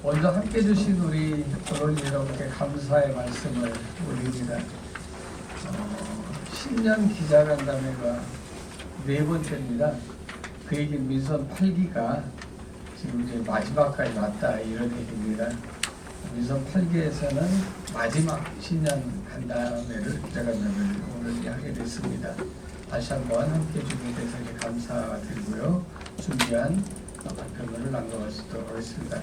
먼저 함께 해주신 우리 언론인 여러분께 감사의 말씀을 올립니다. 신년 기자간담회가 4번째입니다. 그 얘기는 민선 8기가 지금 이제 마지막까지 왔다 이런 얘기입니다. 민선 8기에서는 마지막 신년 간담회를 기자간담회를 오늘 하게 됐습니다. 다시 한번 함께 해주게 돼서 감사드리고요. 준비한 발표문을 낭독할 수 있도록 하겠습니다.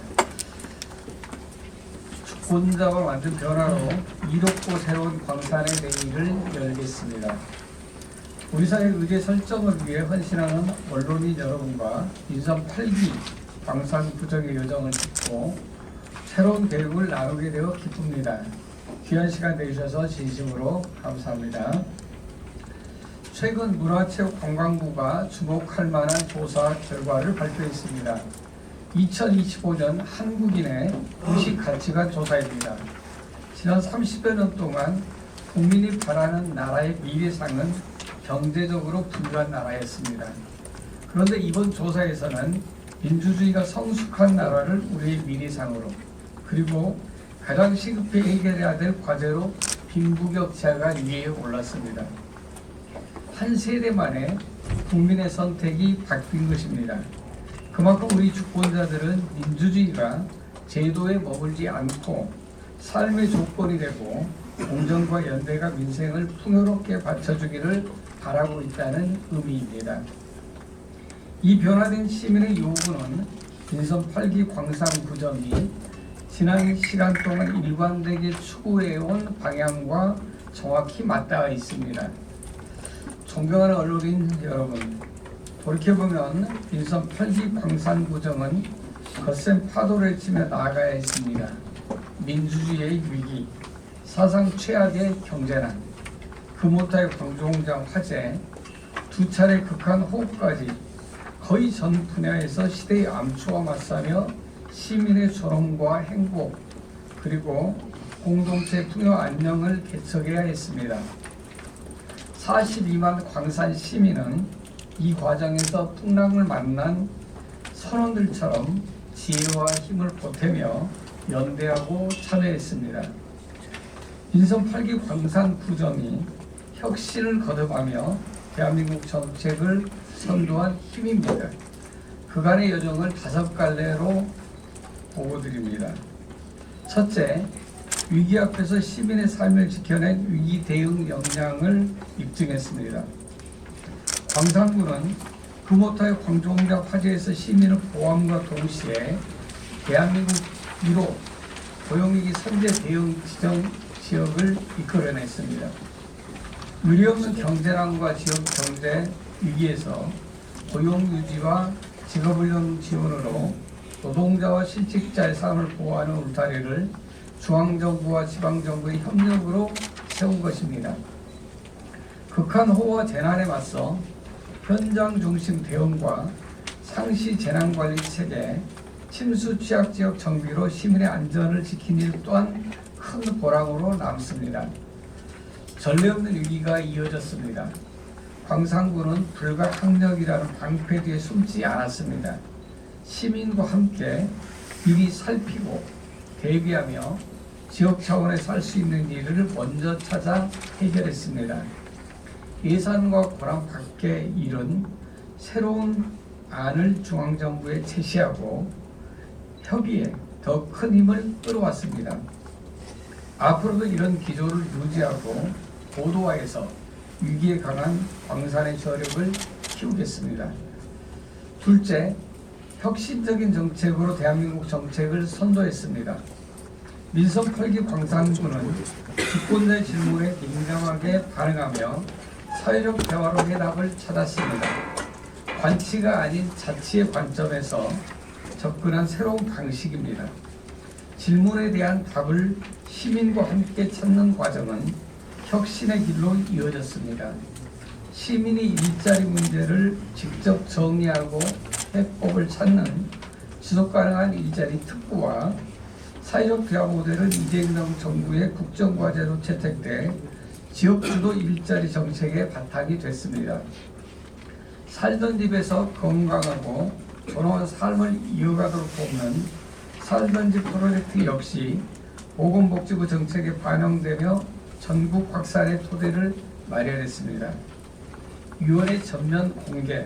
주권자가 만든 변화로 이롭고 새로운 광산의 내일을 열겠습니다. 우리 사회 의제 설정을 위해 헌신하는 언론인 여러분과 민선 8기 광산 부정의 여정을 짚고 새로운 계획을 나누게 되어 기쁩니다. 귀한 시간 내주셔서 진심으로 감사합니다. 최근 문화체육관광부가 주목할 만한 조사 결과를 발표했습니다. 2025년 한국인의 의식 가치관 조사입니다. 지난 30여 년 동안 국민이 바라는 나라의 미래상은 경제적으로 부유한 나라였습니다. 그런데 이번 조사에서는 민주주의가 성숙한 나라를 우리의 미래상으로, 그리고 가장 시급히 해결해야 될 과제로 빈부격차가 위에 올랐습니다. 한 세대 만에 국민의 선택이 바뀐 것입니다. 그만큼 우리 주권자들은 민주주의가 제도에 머물지 않고 삶의 조건이 되고 공정과 연대가 민생을 풍요롭게 받쳐주기를 바라고 있다는 의미입니다. 이 변화된 시민의 요구는 민선 8기 광산구정이 지난 시간 동안 일관되게 추구해온 방향과 정확히 맞닿아 있습니다. 존경하는 언론인 여러분, 돌이켜보면 민선 8기 광산구정은 거센 파도를 치며 나아가야 했습니다. 민주주의의 위기, 사상 최악의 경제난, 금호타의 광주공장 화재, 2차례 극한 호우까지 거의 전 분야에서 시대의 암초와 맞서며 시민의 존엄과 행복, 그리고 공동체 풍요 안녕을 개척해야 했습니다. 42만 광산 시민은 이 과정에서 풍랑을 만난 선원들처럼 지혜와 힘을 보태며 연대하고 참여했습니다. 민선 8기 광산구정이 혁신을 거듭하며 대한민국 정책을 선도한 힘입니다. 그간의 여정을 5갈래로 보고드립니다. 첫째, 위기 앞에서 시민의 삶을 지켜낸 위기 대응 역량을 입증했습니다. 광산구는 금호타의 광주공장 화재에서 시민을 보호함과 동시에 대한민국 1호 고용위기 선제 대응 지역을 이끌어냈습니다. 의리없는 경제난과 지역 경제 위기에서 고용 유지와 직업훈련 지원으로 노동자와 실직자의 삶을 보호하는 울타리를 중앙정부와 지방정부의 협력으로 세운 것입니다. 극한 호우와 재난에 맞서 현장 중심 대응과 상시 재난관리 체계, 침수 취약지역 정비로 시민의 안전을 지킨 일 또한 큰 보람으로 남습니다. 전례 없는 위기가 이어졌습니다. 광산구는 불가항력이라는 방패 뒤에 숨지 않았습니다. 시민과 함께 미리 살피고 대비하며 지역 차원에서 할 수 있는 일을 먼저 찾아 해결했습니다. 예산과 권한 밖의 일은 새로운 안을 중앙정부에 제시하고 협의에 더 큰 힘을 끌어왔습니다. 앞으로도 이런 기조를 유지하고 고도화해서 위기에 강한 광산의 저력을 키우겠습니다. 둘째, 혁신적인 정책으로 대한민국 정책을 선도했습니다. 민선 8기 광산구는 주권자의 질문에 민감하게 반응하며 사회적 대화로 해답을 찾았습니다. 관치가 아닌 자치의 관점에서 접근한 새로운 방식입니다. 질문에 대한 답을 시민과 함께 찾는 과정은 혁신의 길로 이어졌습니다. 시민이 일자리 문제를 직접 정리하고 해법을 찾는 지속가능한 일자리 특구와 사회적 대화 모델은 이재명 정부의 국정과제로 채택돼 지역주도 일자리 정책의 바탕이 됐습니다. 살던 집에서 건강하고 존엄한 삶을 이어가도록 돕는 살던지 프로젝트 역시 보건복지부 정책에 반영되며 전국 확산의 토대를 마련했습니다. 유언의 전면 공개,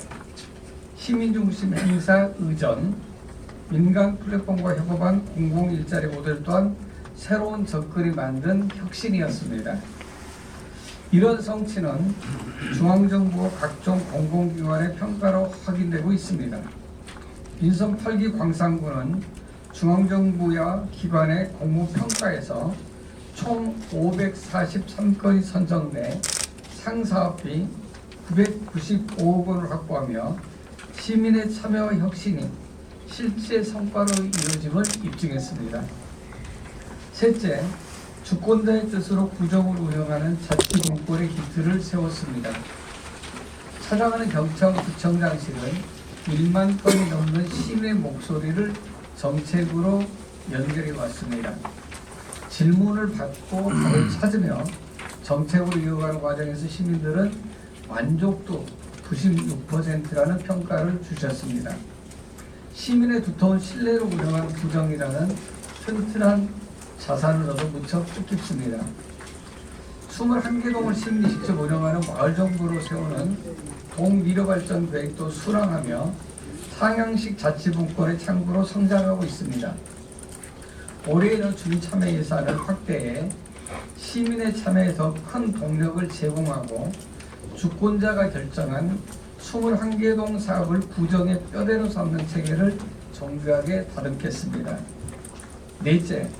시민중심 행사 의전, 민간 플랫폼과 협업한 공공일자리 모델 또한 새로운 접근이 만든 혁신이었습니다. 이런 성취는 중앙정부와 각종 공공기관의 평가로 확인되고 있습니다. 인천 8기 광산구는 중앙정부와 기관의 공무평가에서 총 543건이 선정돼 상사업비 995억 원을 확보하며 시민의 참여와 혁신이 실제 성과로 이루어짐을 입증했습니다. 셋째, 주권자의 뜻으로 구정을 운영하는 자치분권의 기틀을 세웠습니다. 찾아가는 경찰구청장실은 1만 건이 넘는 시민의 목소리를 정책으로 연결해 왔습니다. 질문을 받고 답을 찾으며 정책으로 이어가는 과정에서 시민들은 만족도 96%라는 평가를 주셨습니다. 시민의 두터운 신뢰로 운영한 구정이라는 튼튼한 자산으로도 무척 뜻깊습니다. 21개 동을 시민이 직접 운영하는 마을정부로 세우는 동미래발전 계획도 수락하며 상향식 자치분권의 창구로 성장하고 있습니다. 올해에는 주민참여 예산을 확대해 시민의 참여에 더 큰 동력을 제공하고 주권자가 결정한 21개 동 사업을 구정의 뼈대로 삼는 체계를 정교하게 다듬겠습니다. 넷째,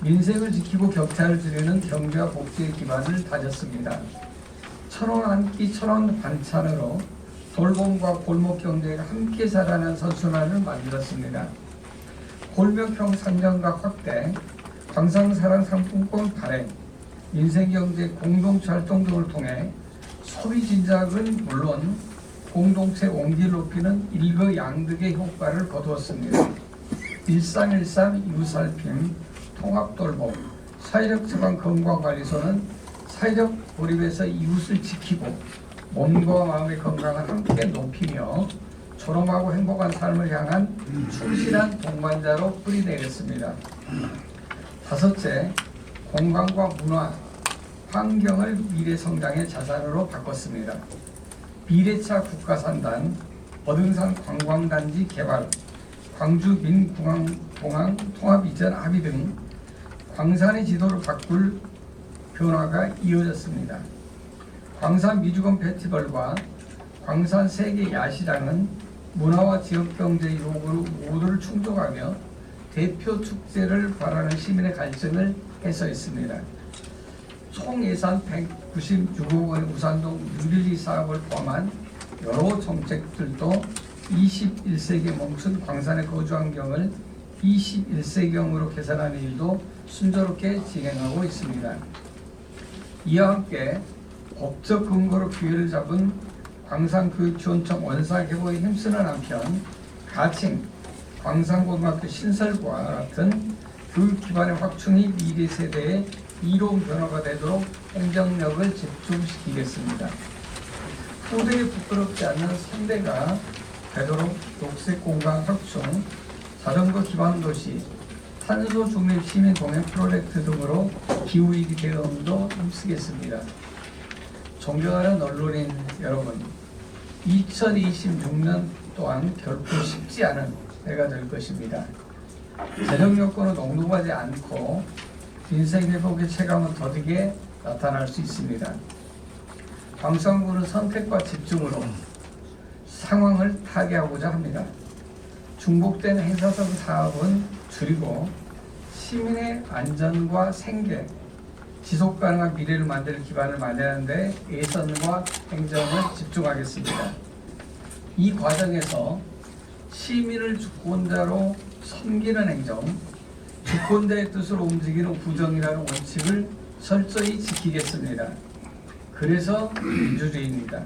민생을 지키고 격차를 줄이는 경제와 복지의 기반을 다졌습니다. 1,000원 한 끼 1,000원 반찬으로 돌봄과 골목경제가 함께 자라는 선순환을 만들었습니다. 골목형 상점가 확대, 광산사랑 상품권 발행, 민생경제 공동체 활동 등을 통해 소비 진작은 물론 공동체 원기를 높이는 일거양득의 효과를 거두었습니다. 1313 이웃살핌, 통합돌봄, 사회적 처방 건강관리소는 사회적 고립에서 이웃을 지키고 몸과 마음의 건강을 함께 높이며 조롱하고 행복한 삶을 향한 충실한 동반자로 뿌리내렸습니다. 다섯째, 공간과 문화, 환경을 미래 성장의 자산으로 바꿨습니다. 비례차 국가산단, 어등산 관광단지 개발, 광주 민공항 통합 이전 합의 등 광산의 지도를 바꿀 변화가 이어졌습니다. 광산 미주건 페스티벌과 광산 세계 야시장은 문화와 지역경제 요구를 모두를 충족하며 대표 축제를 바라는 시민의 갈증을 해소했습니다. 총 예산 196억 원의 우산동 뉴딜리 사업을 포함한 여러 정책들도 21세기에 멈춘 광산의 거주 환경을 21세기형으로 개선하는 일도 순조롭게 진행하고 있습니다. 이와 함께 법적 근거로 기회를 잡은 광산교육지원청 원사 개보에 힘쓰는 한편 가칭, 광산고등학교 신설과 같은 교육 기반의 확충이 미래 세대의 이로운 변화가 되도록 행정력을 집중시키겠습니다. 후대에 부끄럽지 않는 3대가 되도록 녹색 공간 확충, 자전거 기반 도시, 탄소 중립 시민 공연 프로젝트 등으로 기후위기 대응도 힘쓰겠습니다. 존경하는 언론인 여러분, 2026년 또한 결코 쉽지 않은 해가 될 것입니다. 재정 여건은 넉넉하지 않고 민생 회복의 체감은 더디게 나타날 수 있습니다. 광산구는 선택과 집중으로 상황을 타개하고자 합니다. 중복된 행사성 사업은 줄이고 시민의 안전과 생계, 지속가능한 미래를 만들 기반을 마련하는 데 예산과 행정을 집중하겠습니다. 이 과정에서 시민을 주권자로 섬기는 행정, 주권자의 뜻으로 움직이는 구정이라는 원칙을 철저히 지키겠습니다. 그래서 민주주의입니다.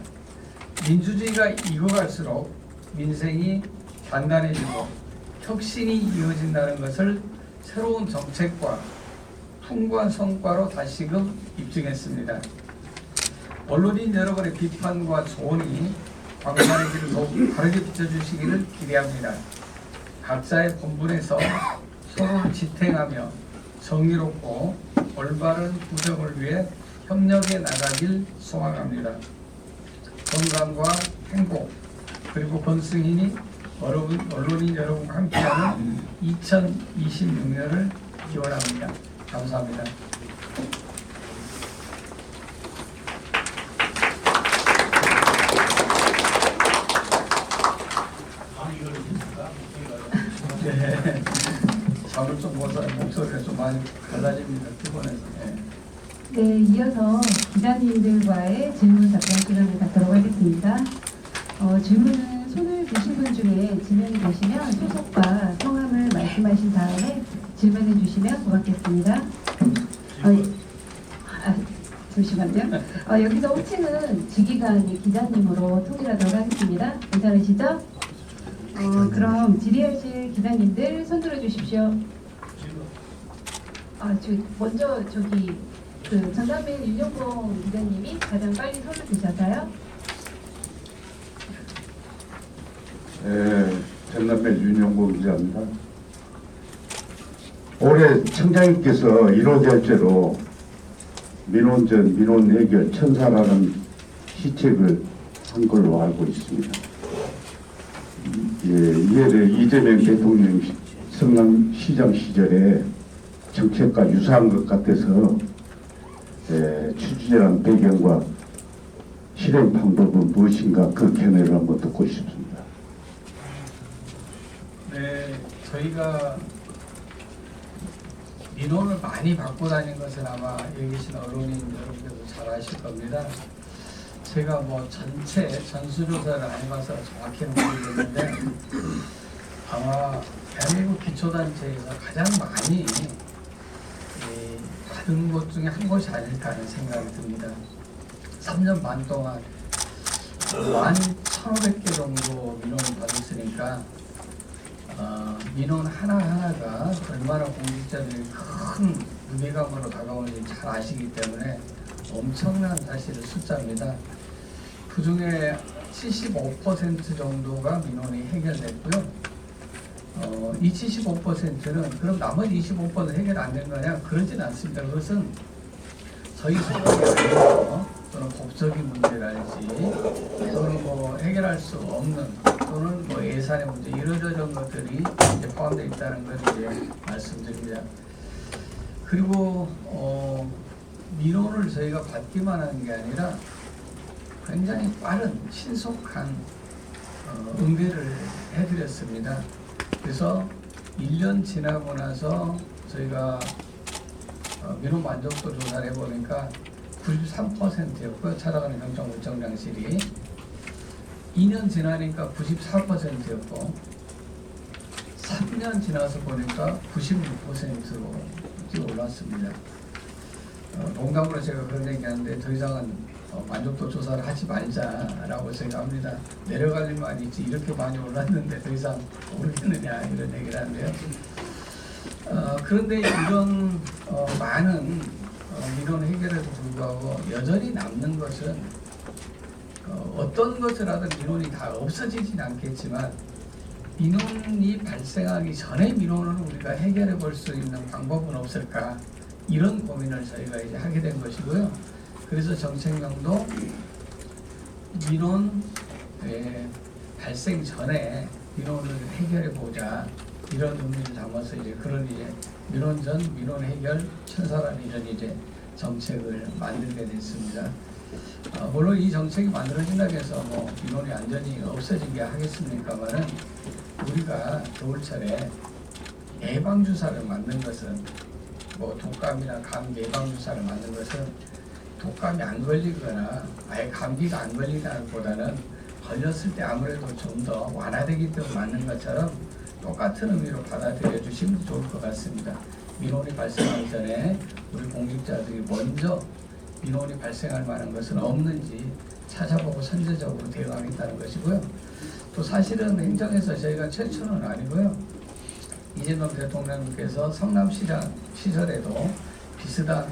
민주주의가 익어갈수록 민생이 단단해지고 혁신이 이어진다는 것을 새로운 정책과 풍부한 성과로 다시금 입증했습니다. 언론인 여러분의 비판과 조언이 광산의 길을 더욱 바르게 비춰주시기를 기대합니다. 각자의 본분에서 서로를 지탱하며 정의롭고 올바른 구정을 위해 협력해 나가길 소망합니다. 건강과 행복 그리고 번승인이 언론인 여러분과 함께하는 2026년을 기원합니다. 감사합니다. 네. 잠을 좀 못자 목소리가 좀 많이 갈라집니다. 피곤해서. 네, 이어서 기자님들과의 질문 답변 시간을 갖도록 하겠습니다. 질문은 손을 드신 분 중에 지명이 되시면 소속과 성함을 말씀하신 다음에 질문해 주시면 고맙겠습니다. 잠시만요. 여기서 호칭은 지기관이 기자님으로 통일하도록 하겠습니다. 괜찮으시죠? 그럼 질의하실 기자님들 손 들어 주십시오. 먼저 전남민 윤영봉 기자님이 가장 빨리 손을 드셔서요. 네, 전남민 윤영봉 기자입니다. 올해 청장님께서 1호 결제로 민원전, 민원 해결 천사라는 시책을 한 걸로 알고 있습니다. 이에 대해 이재명 대통령 성남시장 시절에 정책과 유사한 것 같아서 추진한 배경과 실행 방법은 무엇인가 그 견해를 한번 듣고 싶습니다. 네, 저희가 민원을 많이 받고 다닌 것은 아마 여기 계신 언론인 여러분들도 잘 아실 겁니다. 제가 전체 전수조사를 안 해봐서 정확히는 모르겠는데 아마 대한민국 기초단체에서 가장 많이 받은 곳 중에 한 곳이 아닐까 하는 생각이 듭니다. 3년 반 동안 11,500개 정도 민원을 받았으니까 민원 하나하나가 얼마나 공직자들이 큰 무게감으로 다가오는지 잘 아시기 때문에 엄청난 사실 숫자입니다. 그 중에 75% 정도가 민원이 해결됐고요. 이 75%는 그럼 나머지 25% 해결 안 된 거냐? 그러진 않습니다. 그것은 저희 소관이 아니고 또는 법적인 문제랄지 또는 해결할 수 없는 또는 예산의 문제 이러저런 것들이 이제 포함되어 있다는 걸 이제 말씀드립니다. 그리고 민원을 저희가 받기만 하는 게 아니라 굉장히 빠른 신속한 응대를 해드렸습니다. 그래서 1년 지나고 나서 저희가 민원 만족도 조사를 해보니까 93%였고요. 찾아가는 경찰국정장실이 2년 지나니까 94%였고 3년 지나서 보니까 96%로 올랐습니다. 농담으로 제가 그런 얘기하는데 더 이상은 만족도 조사를 하지 말자라고 생각합니다. 내려갈 일만 있지 이렇게 많이 올랐는데 더 이상 오르겠느냐 이런 얘기를 하는데요. 그런데 이런 많은 민원 해결에도 불구하고 여전히 남는 것은 어떤 것을 하든 민원이 다 없어지진 않겠지만 민원이 발생하기 전에 민원을 우리가 해결해 볼 수 있는 방법은 없을까 이런 고민을 저희가 이제 하게 된 것이고요. 그래서 정책명도 민원 발생 전에 민원을 해결해 보자 이런 의미를 담아서 이제 그런 이제 민원전 민원 해결 천사라는 이런 이제 정책을 만들게 됐습니다. 물론 이 정책이 만들어진다고 해서 민원이 완전히 없어지게 하겠습니까만은 우리가 겨울철에 예방주사를 맞는 것은 독감이나 감기 예방주사를 맞는 것은 독감이 안 걸리거나 아예 감기가 안 걸리다는 보다는 걸렸을 때 아무래도 좀 더 완화되기 때문에 맞는 것처럼 똑같은 의미로 받아들여 주시면 좋을 것 같습니다. 민원이 발생하기 전에 우리 공직자들이 먼저 민원이 발생할 만한 것은 없는지 찾아보고 선제적으로 대응하겠다는 것이고요. 또 사실은 행정에서 저희가 최초는 아니고요. 이재명 대통령께서 성남시장 시절에도 비슷한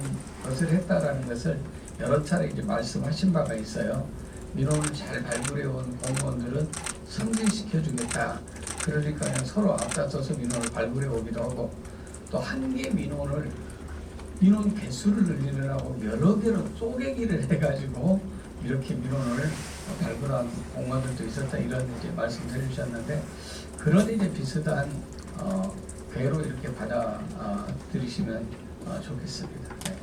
것을 했다라는 것을 여러 차례 이제 말씀하신 바가 있어요. 민원을 잘 발굴해온 공무원들은 승진시켜주겠다. 그러니까 서로 앞다퉈서 민원을 발굴해 오기도 하고 또 한 개 민원 개수를 늘리느라고 여러 개로 쪼개기를 해가지고 이렇게 민원을 발굴한 공무원들도 있었다 이런 이제 말씀 드리셨는데 그런 이제 비슷한 배로 이렇게 받아들이시면 좋겠습니다. 네.